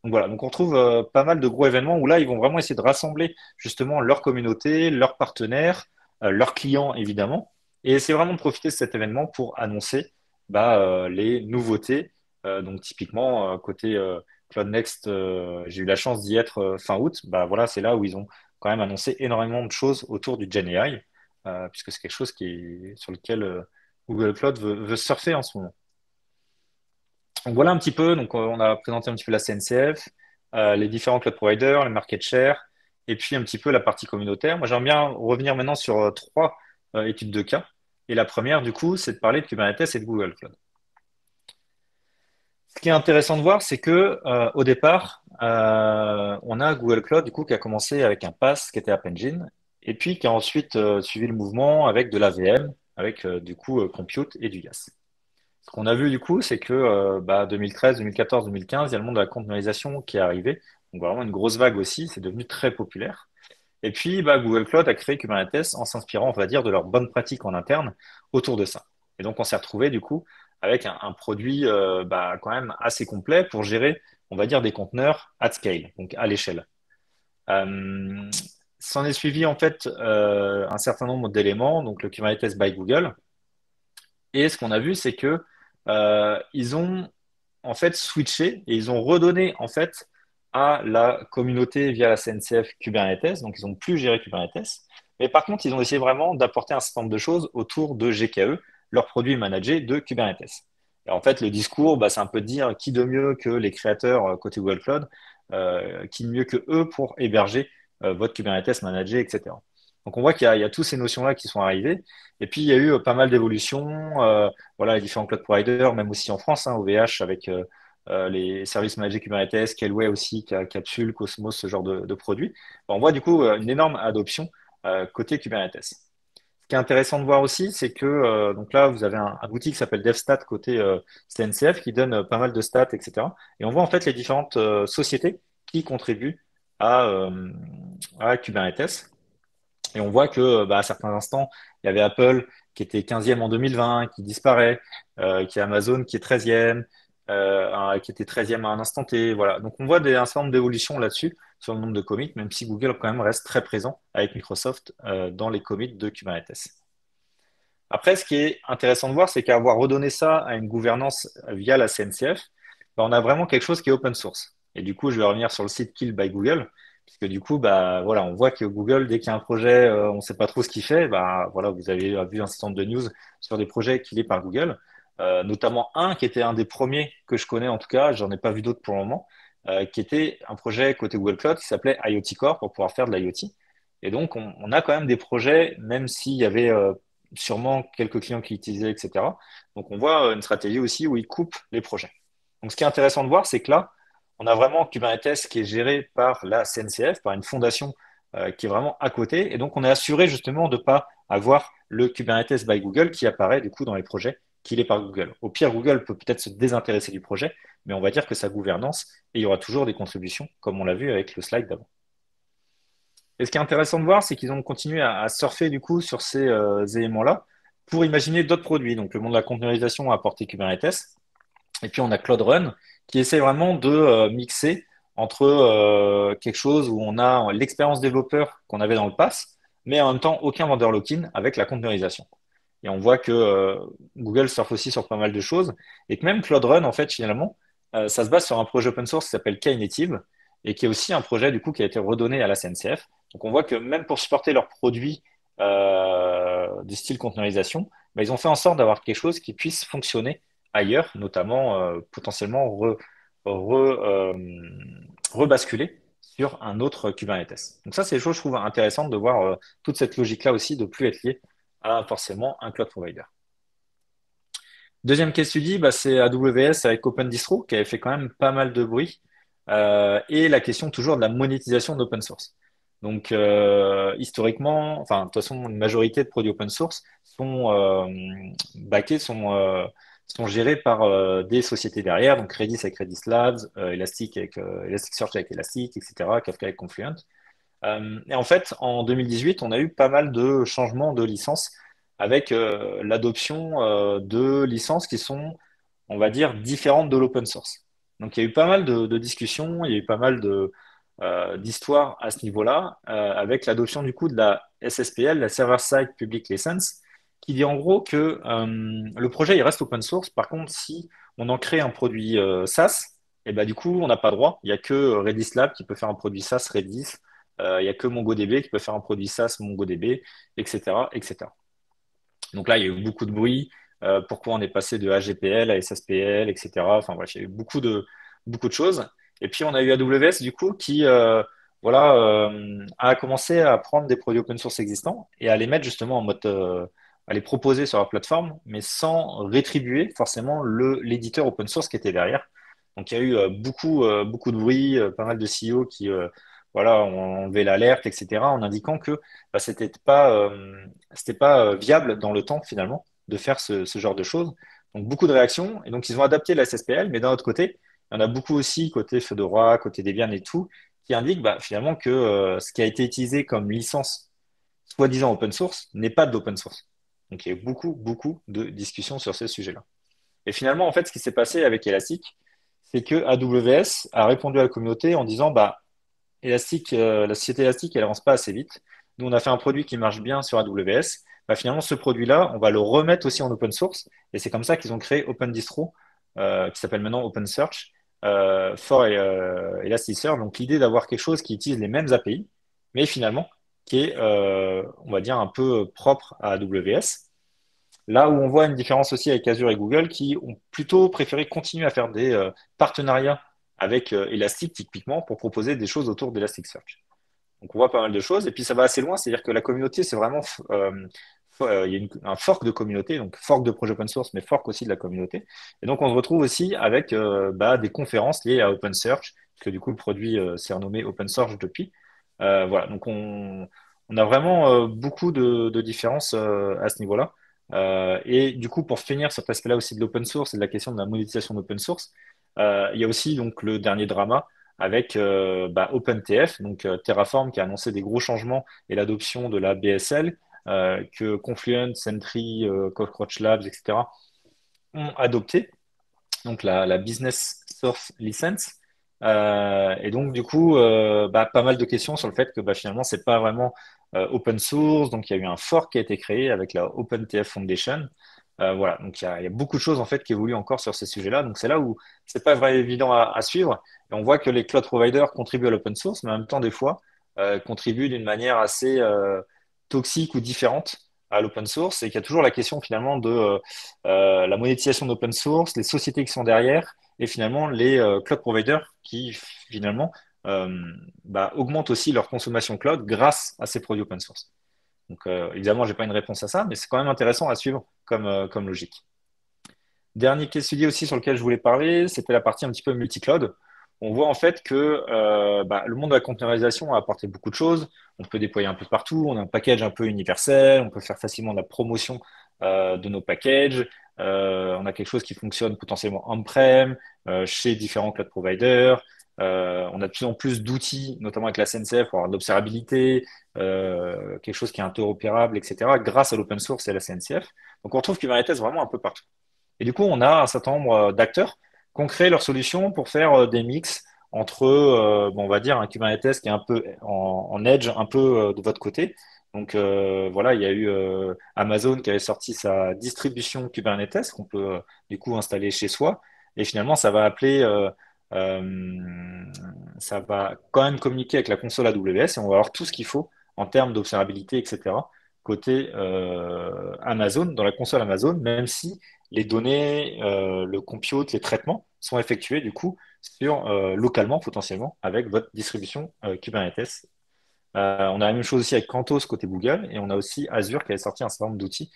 Speaker 1: Donc voilà, donc on trouve pas mal de gros événements où là, ils vont vraiment essayer de rassembler justement leur communauté, leurs partenaires, leurs clients évidemment, et essayer vraiment de profiter de cet événement pour annoncer bah, les nouveautés. Donc typiquement, côté Cloud Next, j'ai eu la chance d'y être fin août. Bah, voilà, c'est là où ils ont quand même annoncé énormément de choses autour du Gen AI, puisque c'est quelque chose sur lequel Google Cloud veut surfer en ce moment. Donc voilà un petit peu, donc on a présenté un petit peu la CNCF, les différents cloud providers, les market share, et puis un petit peu la partie communautaire. Moi, j'aimerais bien revenir maintenant sur trois études de cas. Et la première, du coup, c'est de parler de Kubernetes et de Google Cloud. Ce qui est intéressant de voir, c'est que au départ, on a Google Cloud du coup qui a commencé avec un PaaS qui était App Engine, et puis qui a ensuite suivi le mouvement avec de l'AVM, avec du coup Compute et du IaaS. Ce qu'on a vu du coup, c'est que 2013, 2014, 2015, il y a le monde de la containerisation qui est arrivé. Donc vraiment une grosse vague aussi, c'est devenu très populaire. Et puis bah, Google Cloud a créé Kubernetes en s'inspirant, on va dire, de leurs bonnes pratiques en interne autour de ça. Et donc on s'est retrouvé du coup avec un produit bah, quand même assez complet pour gérer, on va dire, des conteneurs at scale, donc à l'échelle. Euh, S'en est suivi en fait un certain nombre d'éléments, donc le Kubernetes by Google. Et ce qu'on a vu, c'est que ils ont en fait switché et ils ont redonné en fait à la communauté via la CNCF Kubernetes. Donc ils ont plus géré Kubernetes. Mais par contre, ils ont essayé vraiment d'apporter un certain nombre de choses autour de GKE, leur produit managé de Kubernetes. Et en fait, le discours, bah, c'est un peu de dire qui de mieux que les créateurs côté Google Cloud, qui de mieux que eux pour héberger votre Kubernetes managé, etc. Donc on voit il y a toutes ces notions-là qui sont arrivées. Et puis il y a eu pas mal d'évolutions. Voilà, les différents cloud providers, même aussi en France, hein, OVH avec les services managés Kubernetes, Kelway aussi, Capsule, Cosmos, ce genre de produits. On voit du coup une énorme adoption côté Kubernetes. Ce qui est intéressant de voir aussi, c'est que donc là, vous avez un outil qui s'appelle DevStat côté CNCF qui donne pas mal de stats, etc. Et on voit en fait les différentes sociétés qui contribuent à, euh, à Kubernetes. Et on voit que bah, à certains instants, il y avait Apple qui était 15e en 2020, qui disparaît, qui est Amazon qui est 13e, qui était 13e à un instant T. Voilà. Donc on voit un certain nombre d'évolutions là-dessus sur le nombre de commits, même si Google quand même reste très présent avec Microsoft dans les commits de Kubernetes. Après, ce qui est intéressant de voir, c'est qu'avoir redonné ça à une gouvernance via la CNCF, bah, on a vraiment quelque chose qui est open source. Et du coup, je vais revenir sur le site Kill by Google, puisque du coup, bah, voilà, on voit que Google, dès qu'il y a un projet, on ne sait pas trop ce qu'il fait, bah, voilà, vous avez vu un certain nombre de news sur des projets killés par Google, notamment un qui était un des premiers que je connais en tout cas, j'en ai pas vu d'autres pour le moment, qui était un projet côté Google Cloud qui s'appelait IoT Core pour pouvoir faire de l'IoT. Et donc, on a quand même des projets, même s'il y avait sûrement quelques clients qui l'utilisaient, etc. Donc, on voit une stratégie aussi où ils coupent les projets. Donc, ce qui est intéressant de voir, c'est que là, on a vraiment Kubernetes qui est géré par la CNCF, par une fondation qui est vraiment à côté. Et donc, on est assuré justement de ne pas avoir le Kubernetes by Google qui apparaît du coup dans les projets qu'il est par Google. Au pire, Google peut peut-être se désintéresser du projet, mais on va dire que sa gouvernance, et il y aura toujours des contributions, comme on l'a vu avec le slide d'avant. Et ce qui est intéressant de voir, c'est qu'ils ont continué à surfer du coup sur ces éléments-là pour imaginer d'autres produits. Donc, le monde de la containerisation a apporté Kubernetes. Et puis, on a Cloud Run qui essaie vraiment de mixer entre quelque chose où on a l'expérience développeur qu'on avait dans le pass, mais en même temps, aucun vendor lock-in avec la containerisation. Et on voit que Google surfe aussi sur pas mal de choses et que même Cloud Run, en fait, finalement, ça se base sur un projet open source qui s'appelle Knative et qui est aussi un projet du coup qui a été redonné à la CNCF. Donc on voit que même pour supporter leurs produits du style containerisation, bah, ils ont fait en sorte d'avoir quelque chose qui puisse fonctionner ailleurs, notamment potentiellement rebasculer sur un autre Kubernetes. Donc ça, c'est des choses, je trouve, intéressantes de voir toute cette logique-là aussi de plus être lié à forcément un cloud provider. Deuxième case study, bah, c'est AWS avec OpenDistro qui avait fait quand même pas mal de bruit. Et la question toujours de la monétisation d'open source. Donc historiquement, enfin de toute façon, une majorité de produits open source sont backés, sont gérés par des sociétés derrière. Donc Redis avec Redis Labs, Elastic avec Elasticsearch avec Elastic, etc. Kafka avec Confluent. Et en fait, en 2018, on a eu pas mal de changements de licences avec l'adoption de licences qui sont, on va dire, différentes de l'open source. Donc, il y a eu pas mal de discussions, il y a eu pas mal d'histoires à ce niveau-là, avec l'adoption du coup de la SSPL, la Server Side Public License, qui dit en gros que le projet il reste open source. Par contre, si on en crée un produit SaaS, et ben, du coup, on n'a pas droit. Il n'y a que Redis Lab qui peut faire un produit SaaS Redis. Il n'y a que MongoDB qui peut faire un produit SaaS MongoDB, etc., etc. Donc là, il y a eu beaucoup de bruit. Pourquoi on est passé de AGPL à SSPL, etc. Enfin, voilà, il y a eu beaucoup de choses. Et puis, on a eu AWS, du coup, qui voilà, a commencé à prendre des produits open source existants et à les mettre justement en mode, à les proposer sur leur plateforme, mais sans rétribuer forcément l'éditeur open source qui était derrière. Donc, il y a eu beaucoup de bruit, pas mal de CEO qui voilà, ont enlevé l'alerte, etc., en indiquant que bah, c'était pas viable dans le temps finalement de faire ce genre de choses. Donc beaucoup de réactions et donc ils ont adapté la SSPL, mais d'un autre côté, il y en a beaucoup aussi côté Fedora, côté Debian et tout, qui indiquent bah, finalement que ce qui a été utilisé comme licence soi-disant open source n'est pas de l'open source. Donc il y a eu beaucoup de discussions sur ce sujet-là. Et finalement, en fait, ce qui s'est passé avec Elastic, c'est que AWS a répondu à la communauté en disant bah Elastic, la société Elastic, elle avance pas assez vite. Nous, on a fait un produit qui marche bien sur AWS. Bah, finalement, ce produit-là, on va le remettre aussi en open source. Et c'est comme ça qu'ils ont créé OpenDistro, qui s'appelle maintenant OpenSearch, for Elasticsearch. Donc, l'idée d'avoir quelque chose qui utilise les mêmes API, mais finalement, qui est, on va dire, un peu propre à AWS. Là où on voit une différence aussi avec Azure et Google qui ont plutôt préféré continuer à faire des partenariats avec Elastic typiquement pour proposer des choses autour d'Elasticsearch. Donc on voit pas mal de choses et puis ça va assez loin, c'est-à-dire que la communauté c'est vraiment il y a un fork de communauté, donc fork de projet open source, mais fork aussi de la communauté. Et donc on se retrouve aussi avec bah, des conférences liées à OpenSearch, parce que du coup le produit s'est renommé OpenSearch depuis. Voilà, donc on a vraiment beaucoup de différences à ce niveau-là. Et du coup, pour finir sur cet aspect-là aussi de l'open source et de la question de la monétisation d'open source, il y a aussi donc le dernier drama avec bah, OpenTF, donc Terraform qui a annoncé des gros changements et l'adoption de la BSL, que Confluent, Sentry, Cockroach Labs, etc. ont adopté, donc la Business Source License. Et donc, du coup, bah, pas mal de questions sur le fait que bah, finalement, c'est pas vraiment open source. Donc, il y a eu un fork qui a été créé avec la OpenTF Foundation. Voilà, donc il y a beaucoup de choses en fait qui évoluent encore sur ces sujets-là. Donc, c'est là où c'est pas vraiment évident à suivre. Et on voit que les cloud providers contribuent à l'open source, mais en même temps, des fois, contribuent d'une manière assez toxique ou différente à l'open source. Et qu'il y a toujours la question finalement de la monétisation d'open source, les sociétés qui sont derrière et finalement les cloud providers qui finalement euh, augmentent aussi leur consommation cloud grâce à ces produits open source. Donc, évidemment, j'ai pas une réponse à ça, mais c'est quand même intéressant à suivre comme logique. Dernier case study aussi sur lequel je voulais parler, c'était la partie un petit peu multi-cloud. On voit en fait que le monde de la containerisation a apporté beaucoup de choses. On peut déployer un peu partout. On a un package un peu universel. On peut faire facilement de la promotion de nos packages. On a quelque chose qui fonctionne potentiellement on-prem, chez différents cloud providers. On a de plus en plus d'outils, notamment avec la SNCF, pour avoir de l'observabilité, quelque chose qui est interopérable, etc., grâce à l'open source et à la SNCF. Donc on retrouve Kubernetes vraiment un peu partout. Et du coup, on a un certain nombre d'acteurs qui ont créé leurs solutions pour faire des mix entre, on va dire, un Kubernetes qui est un peu en edge, un peu de votre côté. Donc voilà, il y a eu Amazon qui avait sorti sa distribution Kubernetes qu'on peut du coup installer chez soi. Et finalement, euh, ça va quand même communiquer avec la console AWS et on va avoir tout ce qu'il faut en termes d'observabilité, etc. Côté Amazon, dans la console Amazon, même si les données, le compute, les traitements sont effectués du coup localement potentiellement avec votre distribution Kubernetes. On a la même chose aussi avec CentOS côté Google et on a aussi Azure qui a sorti un certain nombre d'outils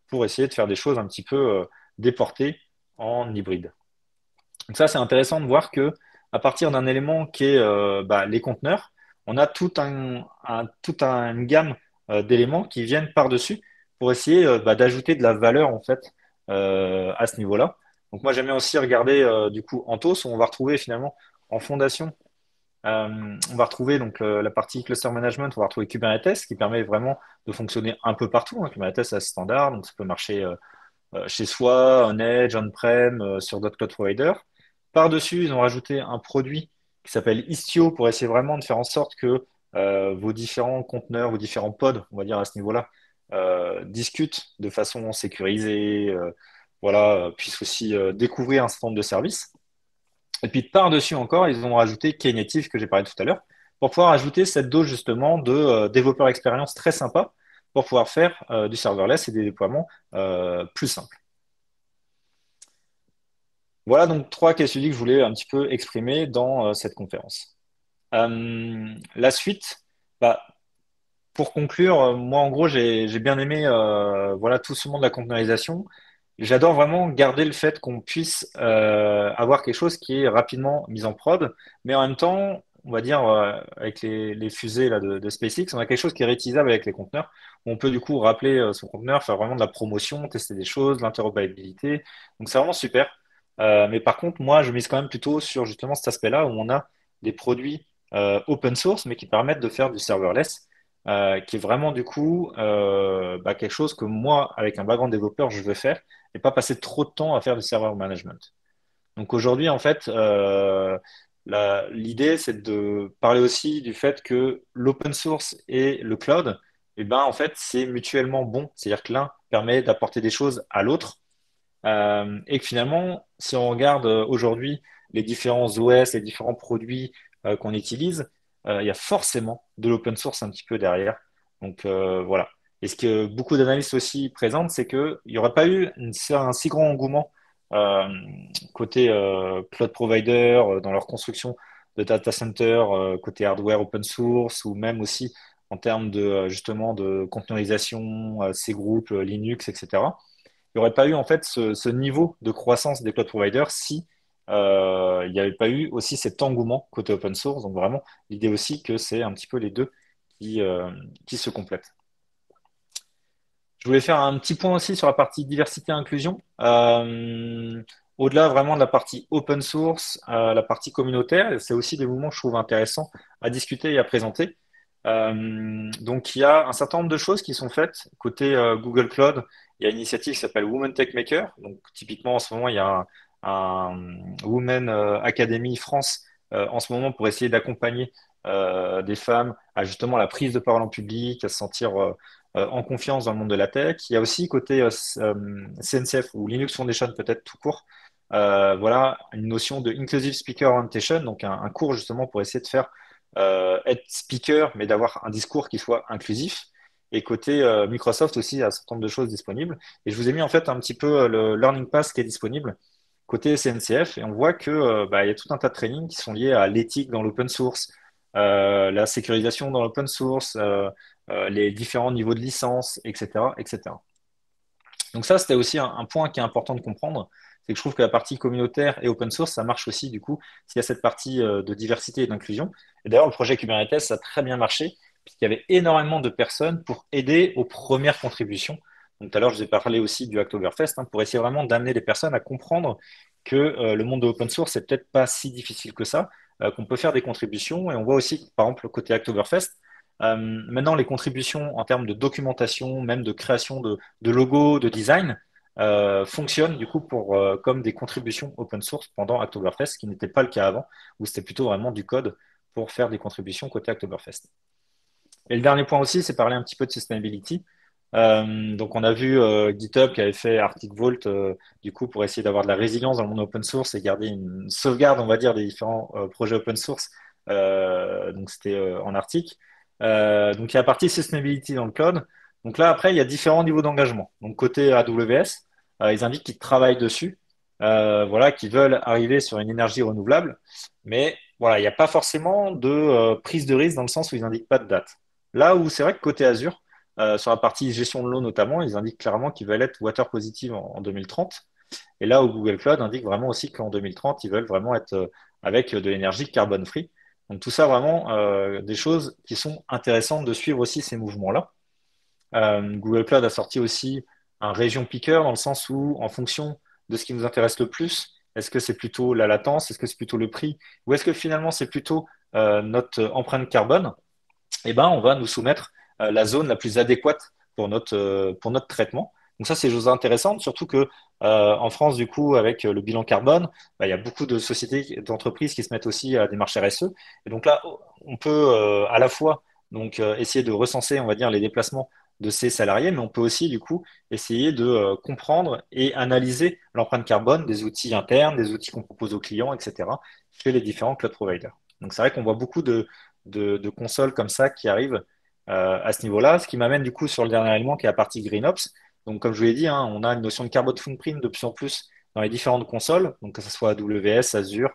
Speaker 1: pour essayer de faire des choses un petit peu déportées en hybride. Donc ça, c'est intéressant de voir que à partir d'un élément qui est les conteneurs, on a une gamme d'éléments qui viennent par-dessus pour essayer d'ajouter de la valeur en fait à ce niveau-là. Donc moi, j'aime bien aussi regarder du coup Anthos où on va retrouver finalement en fondation, on va retrouver donc la partie cluster management, on va retrouver Kubernetes qui permet vraiment de fonctionner un peu partout, hein. Kubernetes c'est standard, donc ça peut marcher chez soi, en Edge, on-prem, sur d'autres cloud providers. Par-dessus, ils ont rajouté un produit qui s'appelle Istio pour essayer vraiment de faire en sorte que vos différents conteneurs, vos différents pods, on va dire à ce niveau-là, discutent de façon sécurisée, voilà, puissent aussi découvrir un certain nombre de services. Et puis par-dessus encore, ils ont rajouté Knative que j'ai parlé tout à l'heure pour pouvoir ajouter cette dose justement de développeur expérience très sympa pour pouvoir faire du serverless et des déploiements plus simples. Voilà donc trois cas studies que je voulais un petit peu exprimer dans cette conférence. La suite, bah, pour conclure, moi en gros j'ai bien aimé voilà tout ce monde de la conteneurisation. J'adore vraiment garder le fait qu'on puisse avoir quelque chose qui est rapidement mis en prod, mais en même temps, on va dire avec les fusées là, de SpaceX, on a quelque chose qui est réutilisable avec les conteneurs. On peut du coup rappeler son conteneur, faire vraiment de la promotion, tester des choses, de l'interopérabilité. Donc c'est vraiment super. Mais par contre, moi, je mise quand même plutôt sur justement cet aspect-là où on a des produits open source, mais qui permettent de faire du serverless, qui est vraiment du coup quelque chose que moi, avec un background développeur, je veux faire et pas passer trop de temps à faire du server management. Donc aujourd'hui, en fait, l'idée, c'est de parler aussi du fait que l'open source et le cloud, eh ben, en fait, c'est mutuellement bon. C'est-à-dire que l'un permet d'apporter des choses à l'autre. Et que finalement, si on regarde aujourd'hui les différents OS, les différents produits qu'on utilise, il y a forcément de l'open source un petit peu derrière. Donc voilà. Et ce que beaucoup d'analystes aussi présentent, c'est qu'il n'y aurait pas eu un si grand engouement euh, côté cloud provider dans leur construction de data center, côté hardware open source, ou même aussi en termes de justement de containerisation, ces groupes Linux, etc. Il n'y aurait pas eu en fait ce niveau de croissance des cloud providers si il n'y avait pas eu aussi cet engouement côté open source. Donc vraiment, l'idée aussi que c'est un petit peu les deux qui se complètent. Je voulais faire un petit point aussi sur la partie diversité et inclusion. Au-delà vraiment de la partie open source, la partie communautaire, c'est aussi des mouvements que je trouve intéressants à discuter et à présenter. Donc, il y a un certain nombre de choses qui sont faites côté Google Cloud. Il y a une initiative qui s'appelle Women Tech Maker. Donc, typiquement, en ce moment, il y a un Women Academy France en ce moment pour essayer d'accompagner des femmes à justement la prise de parole en public, à se sentir en confiance dans le monde de la tech. Il y a aussi côté CNCF ou Linux Foundation peut-être tout court, voilà une notion de Inclusive Speaker Orientation, donc un cours justement pour essayer de faire être speaker, mais d'avoir un discours qui soit inclusif. Et côté Microsoft aussi, il y a un certain nombre de choses disponibles. Et je vous ai mis en fait un petit peu le Learning Pass qui est disponible. côté CNCF et on voit que bah, il y a tout un tas de trainings qui sont liés à l'éthique dans l'open source, la sécurisation dans l'open source, les différents niveaux de licence, etc., etc. Donc ça, c'était aussi un point qui est important de comprendre, c'est que je trouve que la partie communautaire et open source, ça marche aussi du coup s'il y a cette partie de diversité et d'inclusion. Et d'ailleurs, le projet Kubernetes, ça a très bien marché, puisqu'il y avait énormément de personnes pour aider aux premières contributions. Donc tout à l'heure, je vous ai parlé aussi du Hacktoberfest, hein, pour essayer vraiment d'amener les personnes à comprendre que le monde de l'open source, c'est peut-être pas si difficile que ça, qu'on peut faire des contributions. Et on voit aussi, par exemple, côté Hacktoberfest, maintenant, les contributions en termes de documentation, même de création de logos, de design, fonctionnent du coup comme des contributions open source pendant Hacktoberfest, ce qui n'était pas le cas avant, où c'était plutôt vraiment du code pour faire des contributions côté Hacktoberfest. Et le dernier point aussi, c'est parler un petit peu de sustainability. Donc, on a vu GitHub qui avait fait Arctic Vault, du coup, pour essayer d'avoir de la résilience dans le monde open source et garder une sauvegarde, on va dire, des différents projets open source. Donc, c'était en Arctic. Donc, il y a la partie sustainability dans le code. Donc là, après, il y a différents niveaux d'engagement. Donc, côté AWS, ils indiquent qu'ils travaillent dessus, voilà, qu'ils veulent arriver sur une énergie renouvelable. Mais voilà, il n'y a pas forcément de prise de risque dans le sens où ils n'indiquent pas de date. Là où c'est vrai que côté Azure, sur la partie gestion de l'eau notamment, ils indiquent clairement qu'ils veulent être water positive en 2030. Et là où Google Cloud indique vraiment aussi qu'en 2030, ils veulent vraiment être avec de l'énergie carbone free. Donc tout ça vraiment des choses qui sont intéressantes de suivre aussi ces mouvements-là. Google Cloud a sorti aussi un région picker dans le sens où en fonction de ce qui nous intéresse le plus, est-ce que c'est plutôt la latence, est-ce que c'est plutôt le prix, ou est-ce que finalement c'est plutôt notre empreinte carbone, eh ben, on va nous soumettre la zone la plus adéquate pour notre traitement. Donc ça, c'est des choses intéressantes, surtout que en France, du coup, avec le bilan carbone, bah, il y a beaucoup de sociétés, d'entreprises qui se mettent aussi à des marches RSE. Et donc là, on peut à la fois donc essayer de recenser, on va dire, les déplacements de ces salariés, mais on peut aussi, du coup, essayer de comprendre et analyser l'empreinte carbone des outils internes, des outils qu'on propose aux clients, etc., chez les différents cloud providers. Donc c'est vrai qu'on voit beaucoup de consoles comme ça qui arrivent à ce niveau-là, ce qui m'amène du coup sur le dernier élément qui est la partie GreenOps. Donc comme je vous l'ai dit, hein, on a une notion de carbon footprint de plus en plus dans les différentes consoles, donc que ce soit AWS, Azure,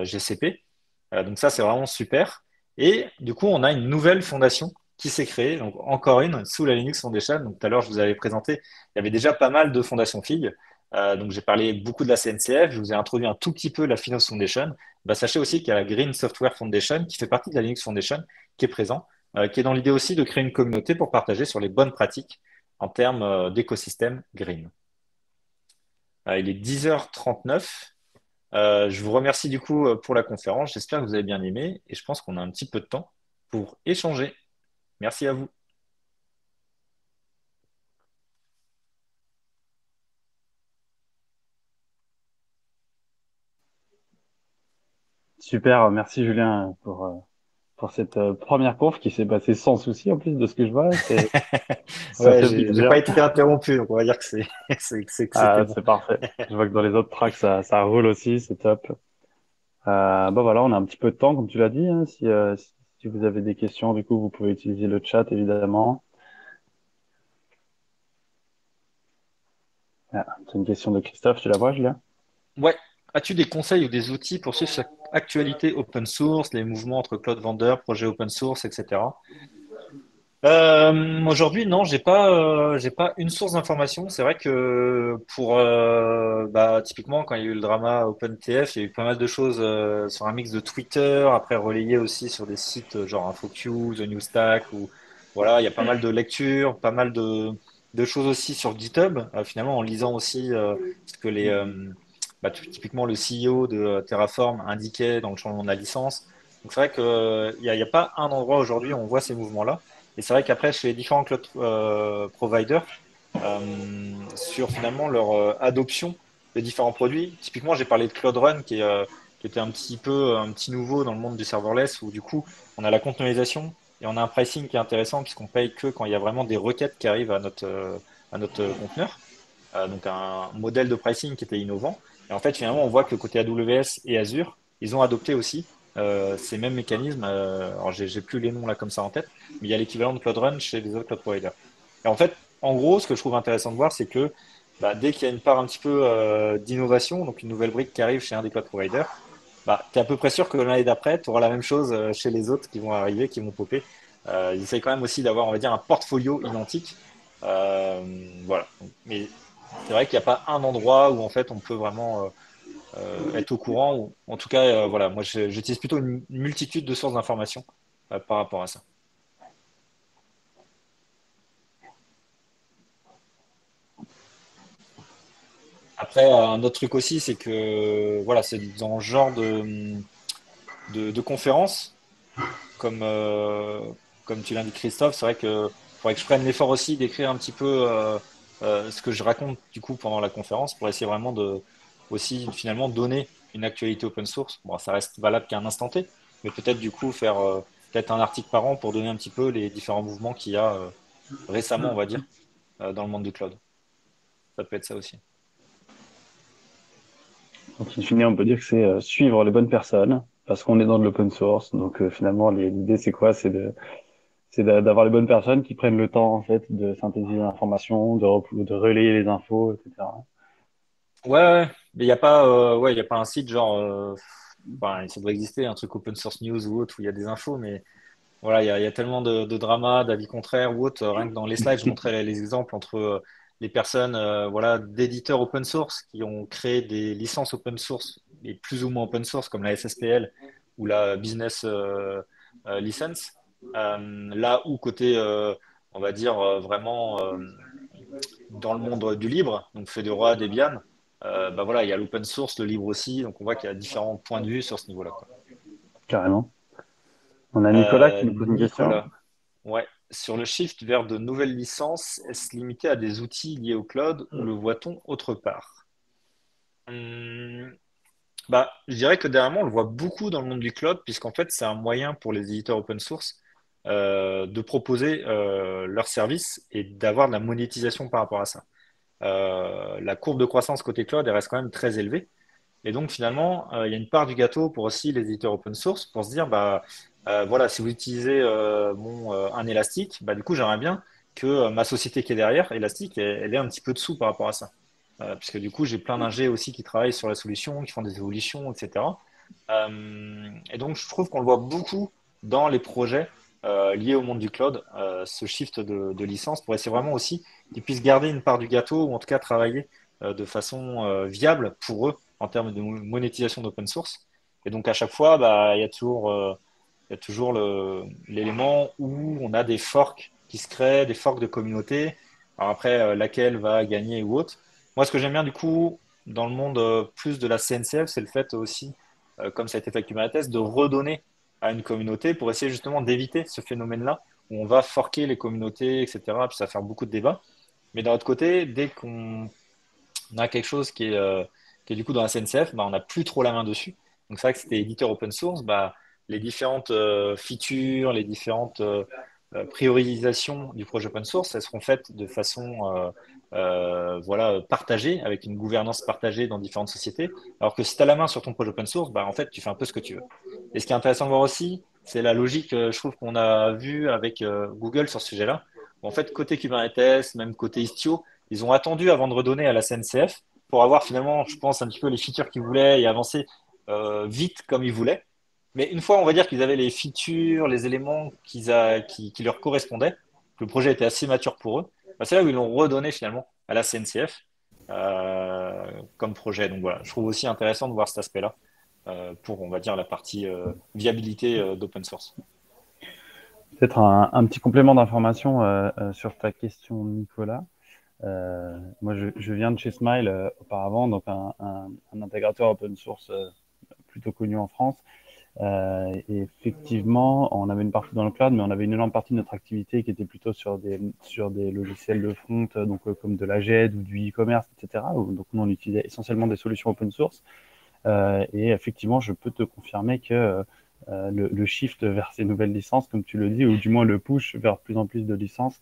Speaker 1: GCP. Donc ça, c'est vraiment super. Et du coup, on a une nouvelle fondation qui s'est créée, donc encore une, sous la Linux Foundation. Donc tout à l'heure, je vous avais présenté, il y avait déjà pas mal de fondations filles. Donc j'ai parlé beaucoup de la CNCF, je vous ai introduit un tout petit peu la Finance Foundation. Bah, sachez aussi qu'il y a la Green Software Foundation qui fait partie de la Linux Foundation qui est présent, qui est dans l'idée aussi de créer une communauté pour partager sur les bonnes pratiques en termes d'écosystème green. Il est 10h39. Je vous remercie du coup pour la conférence. J'espère que vous avez bien aimé et je pense qu'on a un petit peu de temps pour échanger. Merci à vous.
Speaker 2: Super, merci Julien pour cette première conf qui s'est passée sans souci en plus de ce que je vois. Ça
Speaker 1: Ouais,
Speaker 2: fait
Speaker 1: j'ai pas
Speaker 2: plaisir.
Speaker 1: été interrompu, donc on va dire que que c'était
Speaker 2: Ah,
Speaker 1: bon.
Speaker 2: c'est parfait. Je vois que dans les autres tracks, ça roule aussi, c'est top. Bah voilà, on a un petit peu de temps, comme tu l'as dit, hein. Si vous avez des questions, du coup, vous pouvez utiliser le chat, évidemment. Ah, c'est une question de Christophe, tu la vois, Julien?
Speaker 1: Ouais. As-tu des conseils ou des outils pour suivre cette actualité open source, les mouvements entre cloud vendors, projets open source, etc. Aujourd'hui, non, j'ai pas une source d'information. C'est vrai que pour, bah, typiquement, quand il y a eu le drama OpenTF, il y a eu pas mal de choses sur un mix de Twitter, après relayé aussi sur des sites genre InfoQ, The New Stack, ou voilà, il y a pas mal de lectures, pas mal de choses aussi sur GitHub. Finalement, en lisant aussi ce que bah, typiquement le CEO de Terraform indiquait dans le changement de la licence. Donc c'est vrai qu'il y a pas un endroit aujourd'hui où on voit ces mouvements-là. Et c'est vrai qu'après, chez les différents cloud providers, sur finalement leur adoption des différents produits, typiquement, j'ai parlé de Cloud Run qui était un petit peu un petit nouveau dans le monde du serverless où du coup, on a la containerisation et on a un pricing qui est intéressant puisqu'on paye que quand il y a vraiment des requêtes qui arrivent à notre conteneur. Donc un modèle de pricing qui était innovant. Et en fait, finalement, on voit que côté AWS et Azure, ils ont adopté aussi ces mêmes mécanismes. Alors, j'ai plus les noms là comme ça en tête, mais il y a l'équivalent de Cloud Run chez les autres cloud providers. Et en fait, en gros, ce que je trouve intéressant de voir, c'est que bah, dès qu'il y a une part un petit peu d'innovation, donc une nouvelle brique qui arrive chez un des cloud providers, bah, tu es à peu près sûr que l'année d'après, tu auras la même chose chez les autres qui vont arriver, qui vont popper. Ils essayent quand même aussi d'avoir, on va dire, un portfolio identique. Voilà. Mais c'est vrai qu'il n'y a pas un endroit où en fait on peut vraiment être au courant. Ou, en tout cas, voilà, moi j'utilise plutôt une multitude de sources d'informations par rapport à ça. Après, un autre truc aussi, c'est que voilà, c'est dans ce genre de conférences, comme, comme tu l'indiques Christophe, c'est vrai que faudrait que je prenne l'effort aussi d'écrire un petit peu ce que je raconte du coup pendant la conférence pour essayer vraiment de aussi finalement donner une actualité open source. Bon, ça reste valable qu'à un instant T, mais peut-être du coup faire peut-être un article par an pour donner un petit peu les différents mouvements qu'il y a récemment, on va dire, dans le monde du cloud. Ça peut être ça aussi.
Speaker 2: Donc, in fine, on peut dire que c'est suivre les bonnes personnes, parce qu'on est dans de l'open source. Donc, finalement, l'idée, c'est quoi? D'avoir les bonnes personnes qui prennent le temps, en fait, de synthétiser l'information, de relayer les infos, etc.
Speaker 1: Ouais, ouais, mais il n'y a pas, ouais, il y a pas un site genre, enfin, ça doit exister, un truc open source news ou autre où il y a des infos, mais voilà, il y a tellement de drama, d'avis contraires ou autre. Rien que dans les slides, je montrais les exemples entre les personnes, voilà, d'éditeurs open source qui ont créé des licences open source et plus ou moins open source comme la SSPL ou la Business License. Là où côté, on va dire vraiment dans le monde du libre, donc Fedora, Debian, bah voilà, il y a l'open source, le libre aussi, donc on voit qu'il y a différents points de vue sur ce niveau-là, quoi.
Speaker 2: Carrément. On a Nicolas qui nous pose une question.
Speaker 1: Nicolas. Ouais. Sur le shift vers de nouvelles licences, est-ce limité à des outils liés au cloud ou le voit-on autre part? Hum, Bah, je dirais que dernièrement, on le voit beaucoup dans le monde du cloud, puisqu'en fait, c'est un moyen pour les éditeurs open source de proposer leurs services et d'avoir de la monétisation par rapport à ça. La courbe de croissance côté cloud, elle reste quand même très élevée. Et donc, finalement, il y a une part du gâteau pour aussi les éditeurs open source pour se dire, bah, voilà, si vous utilisez un élastique, bah, du coup, j'aimerais bien que ma société qui est derrière, Elastic, elle ait un petit peu de sous par rapport à ça. Puisque du coup, j'ai plein d'ingés aussi qui travaillent sur la solution, qui font des évolutions, etc. Et donc, je trouve qu'on le voit beaucoup dans les projets liés au monde du cloud, ce shift de licence pour essayer vraiment aussi qu'ils puissent garder une part du gâteau ou en tout cas travailler de façon viable pour eux en termes de monétisation d'open source. Et donc, à chaque fois, bah, il y a toujours l'élément où on a des forks qui se créent, des forks de communauté. Alors après, laquelle va gagner ou autre. Moi, ce que j'aime bien du coup dans le monde plus de la CNCF, c'est le fait aussi, comme ça a été fait avec Kubernetes, de redonner à une communauté pour essayer justement d'éviter ce phénomène-là où on va forker les communautés, etc. Puis ça va faire beaucoup de débats. Mais d'un autre côté, dès qu'on a quelque chose qui est du coup dans la CNCF, bah, on n'a plus trop la main dessus. Donc c'est vrai que c'était éditeur open source, bah, les différentes features, les différentes priorisations du projet open source, elles seront faites de façon voilà, partagée, avec une gouvernance partagée dans différentes sociétés. Alors que si tu as la main sur ton projet open source, bah, en fait, tu fais un peu ce que tu veux. Et ce qui est intéressant de voir aussi, c'est la logique, je trouve, qu'on a vue avec Google sur ce sujet-là. En fait, côté Kubernetes, même côté Istio, ils ont attendu avant de redonner à la CNCF pour avoir finalement, je pense, un petit peu les features qu'ils voulaient et avancer vite comme ils voulaient. Mais une fois, on va dire qu'ils avaient les features, les éléments qui leur correspondaient, que le projet était assez mature pour eux, bah, c'est là où ils l'ont redonné finalement à la CNCF comme projet. Donc voilà, je trouve aussi intéressant de voir cet aspect-là pour, on va dire, la partie viabilité d'open source.
Speaker 2: Peut-être un petit complément d'information sur ta question, Nicolas. Moi, je viens de chez Smile auparavant, donc un intégrateur open source plutôt connu en France. Et effectivement, on avait une partie dans le cloud, mais on avait une énorme partie de notre activité qui était plutôt sur des logiciels de front, donc comme de la GED ou du e-commerce, etc. Donc nous, on utilisait essentiellement des solutions open source. Et effectivement, je peux te confirmer que le shift vers ces nouvelles licences, comme tu le dis, ou du moins le push vers plus en plus de licences,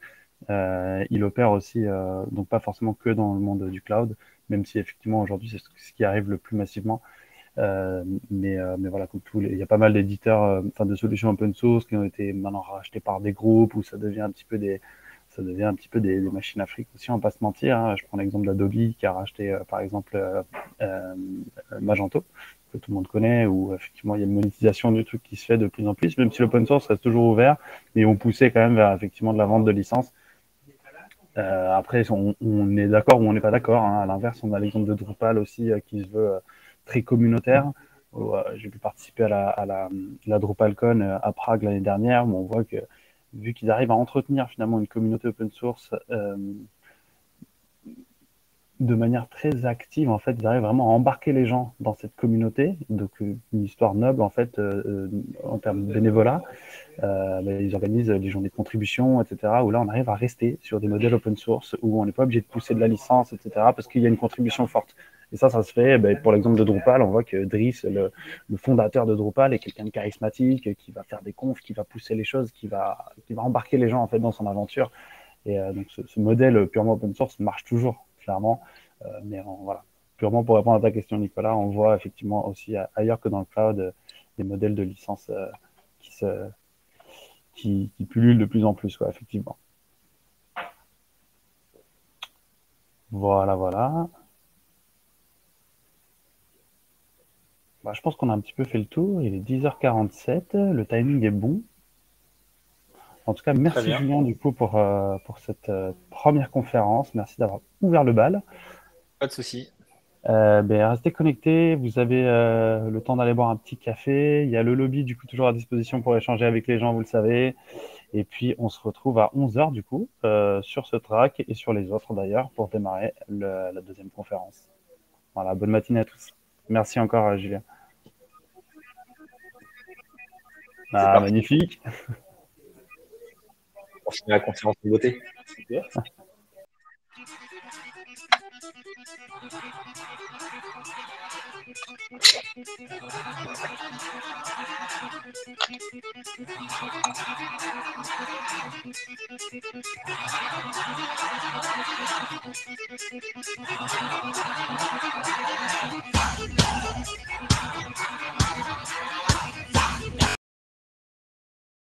Speaker 2: il opère aussi, donc pas forcément que dans le monde du cloud, même si effectivement aujourd'hui c'est ce qui arrive le plus massivement. Mais voilà, comme il y a pas mal d'éditeurs, enfin de solutions open source qui ont été maintenant rachetés par des groupes où ça devient un petit peu ça devient un petit peu des machines à fric aussi, on va pas se mentir. Hein. Je prends l'exemple d'Adobe qui a racheté, par exemple, Magento, que tout le monde connaît, où effectivement il y a une monétisation du truc qui se fait de plus en plus, même si l'open source reste toujours ouvert, mais on poussait quand même vers effectivement de la vente de licences. Après, on est d'accord ou on n'est pas d'accord. Hein. À l'inverse, on a l'exemple de Drupal aussi qui se veut très communautaire. J'ai pu participer à la DrupalCon à Prague l'année dernière, où on voit que vu qu'ils arrivent à entretenir finalement une communauté open source de manière très active, en fait, ils arrivent vraiment à embarquer les gens dans cette communauté. Donc, une histoire noble, en fait, en termes de bénévolat. Ils organisent des journées de contribution, etc., où là, on arrive à rester sur des modèles open source, où on n'est pas obligé de pousser de la licence, etc., parce qu'il y a une contribution forte. Et ça se fait, pour l'exemple de Drupal, on voit que Dries, le fondateur de Drupal, est quelqu'un de charismatique, qui va faire des confs, qui va pousser les choses, qui va embarquer les gens, en fait, dans son aventure. Et donc, ce modèle purement open source marche toujours, clairement. Voilà. Purement pour répondre à ta question, Nicolas, on voit effectivement aussi ailleurs que dans le cloud des modèles de licence qui pullulent de plus en plus, quoi, effectivement. Voilà, voilà. Je pense qu'on a un petit peu fait le tour. Il est 10h47. Le timing est bon. En tout cas, merci Julien du coup pour cette première conférence. Merci d'avoir ouvert le bal.
Speaker 1: Pas de souci.
Speaker 2: Restez connectés. Vous avez le temps d'aller boire un petit café. Il y a le lobby du coup toujours à disposition pour échanger avec les gens, vous le savez. Et puis, on se retrouve à 11h du coup sur ce track et sur les autres d'ailleurs pour démarrer la deuxième conférence. Voilà, bonne matinée à tous. Merci encore Julien. Magnifique.
Speaker 1: On finit la conférence de beauté.